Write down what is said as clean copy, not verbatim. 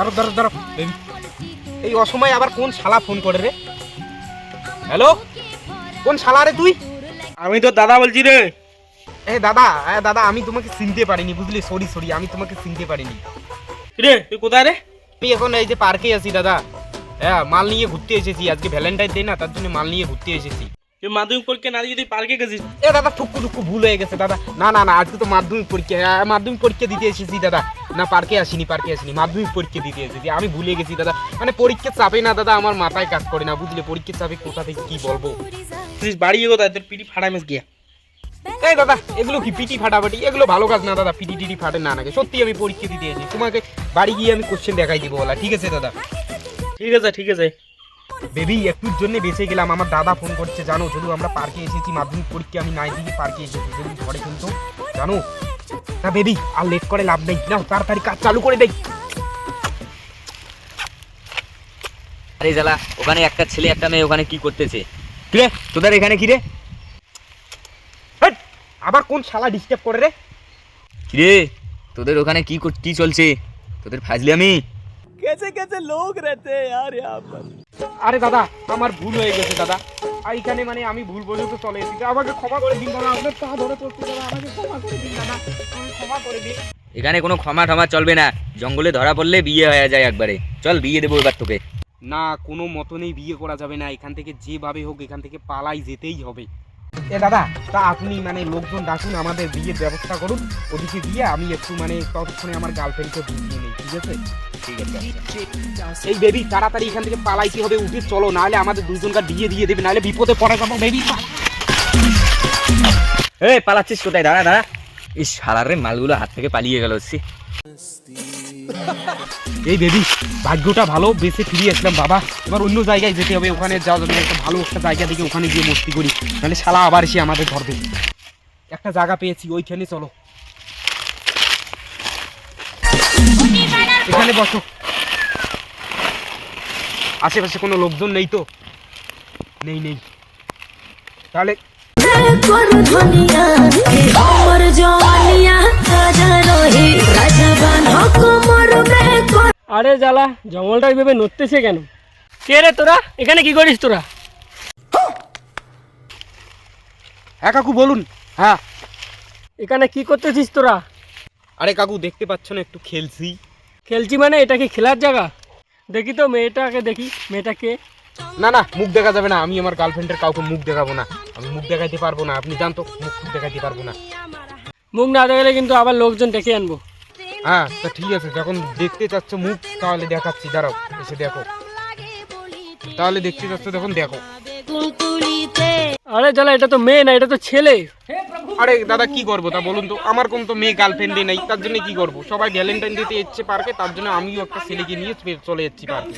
দাঁড়ো দাঁড়ো দাঁড়ো বেবি, এই অসময় আবার কোন শালা ফোন করে রে? হ্যালো, কোন শালা রে তুই? আমি তো দাদা বলছি রে। দাদা, দাদা আমি তোমাকে চিনতে পারিনি বুঝলি, সরি সরি, আমি তোমাকে চিনতে পারিনি। রে তুই কোথায় রে? আমি এখন এই যে পার্কে আছি দাদা। হ্যাঁ, মাল নিয়ে ঘুরতে এসেছি, আজকে ভ্যালেন্টাইন ডে না, তার জন্য মাল নিয়ে ঘুরতে এসেছি। তুই মাধ্যমিক পরীক্ষা না দিয়ে তুই পার্কে গেছিস? দাদা টুকু টুকু ভুল হয়ে গেছে দাদা। না না না, আজকে তো মাধ্যমিক পরীক্ষা, মাধ্যমিক পরীক্ষা দিতে এসেছি দাদা। না পার্কে আসিনি, মাধ্যমিক পরীক্ষা দিতে এসেছি। আমি ভুলে গেছি দাদা, মানে পরীক্ষার চাপে না দাদা আমার মাথায় কাজ করে না বুঝলে, পরীক্ষার চাপে কোথা থেকে কি বলবো। তুই বাড়ি কোথায়? তোর পিটি ফাটামেস গিয়া। এই দাদা এগুলো কি পিটি ফাটাফাটি? এগুলো ভালো কাজ না দাদা, পিটি টিটি ফাটে না নাকি। সত্যি আমি পরীক্ষা দিতে এসেছি, তোমাকে বাড়ি গিয়ে আমি কোশ্চেন দেখাই দিব বলা, ঠিক আছে দাদা? ঠিক আছে ঠিক আছে। বেবি একটুর জন্য বেঁচে গেলাম, আমার দাদা ফোন করছে জানো, যদি আমরা পার্কে এসেছি, মাধ্যমিক পরীক্ষা আমি নাই দিকে পার্কে এসেছি, যদি ঘরে কিন্তু জানো না। বেবি আর লেট করে লাভ নেই, নাও তাড়াতাড়ি কাজ চালু করে দেই। আরে জালা, ওখানে একটা ছেলে একটা মেয়ে ওখানে কি করতেছে? কিরে তোদের এখানে কি রে? হেট, আবার কোন শালা ডিস্টার্ব করে রে? কিরে তোদের ওখানে কি চলছে? তোদের ফাজলামি? আরে দাদা আমার ভুল হয়ে গেছে দাদা, আর এখানে মানে আমি ভুল বলে তো চলে এসেছি, আমাকে ক্ষমা করে দিন দাদা, আপনার পা ধরে পড়ছি দাদা, আমাকে ক্ষমা করে দিন দাদা, আমাকে ক্ষমা করে দিন। এখানে কোনো ক্ষমা টমা চলবে না, জঙ্গলে ধরা পড়লে বিয়ে হয়ে যায় একবারে। চল বিয়ে দেবো এবার তোকে। না কোনো মতনেই বিয়ে করা যাবে না, এখান থেকে যেভাবে হোক এখান থেকে পালাই যেতেই হবে। দাদা তা আপনি মানে লোকজন ডাকুন, আমাদের বিয়ের ব্যবস্থা করুন, ওদিকে গিয়ে আমি একটু মানে ততক্ষণে আমার গার্লফ্রেন্ডকে বুঝিয়ে নিই, ঠিক আছে? ঠিক আছে। এই বেবি তাড়াতাড়ি এখান থেকে পালাইতে হবে, উঠে চলো, নাহলে আমাদের দুইজনকার বিয়ে দিয়ে দেবে, নাহলে বিপদে পড়ে যাবো। বেবি এই পালাচ্ছিস কোথায়? দাঁড়া দাঁড়া। এই সারারে মালগুলো হাত থেকে পালিয়ে গেল। এই বেবি ভাগ্যটা ভালো, বেঁচে ফিরে আসলাম বাবা, এবার অন্য জায়গায় যেতে হবে, ওখানে যাওয়া যাবে না, একটা ভালো একটা জায়গা থেকে ওখানে গিয়ে মস্তি করি, নাহলে শালা আবার এসে আমাদের ধরবে। একটা জায়গা পেয়েছি, ওইখানে চলো, এখানে বসো। আশেপাশে কোনো লোকজন নেই তো? নেই নেই, তাহলে আরে জ্বালা, জঙ্গলটা এইভাবে নড়তেছে কেন? কে রে তোরা? এখানে কি করিস তোরা? হ্যাঁ কাকু বলুন। হ্যাঁ এখানে কি করতেছিস তোরা? আরে কাকু দেখতে পাচ্ছ না, একটু খেলছি। খেলছি মানে? এটা কি খেলার জায়গা? দেখি তো মেয়েটাকে, দেখি মেয়েটা কে। না না, মুখ দেখা যাবে না, আমি আমার গার্লফ্রেন্ডের কাউকে মুখ দেখাবো না, আমি মুখ দেখাইতে পারবো না, আপনি জানতো মুখ দেখাইতে পারবো না। মুখ না দেখালে কিন্তু আবার লোকজন ডেকে আনবো। হ্যাঁ তা ঠিক আছে, যখন দেখতে চাচ্ছ মুখ তাহলে দেখাচ্ছি, দাঁড়াও এসে দেখো, তাহলে দেখতে চাচ্ছ যখন দেখো। আরে জ্বালা, এটা তো মেয়ে না, এটা তো ছেলে। আরে দাদা কি করবো তা বলুন তো, আমার কোন তো মেয়ে গার্লফ্রেন্ডই নেই, তার জন্য কি করবো? সবাই ভ্যালেন্টাইন দিতে এসছে পার্কে, তার জন্য আমিও একটা ছেলেকে নিয়ে চলে যাচ্ছি পার্কে।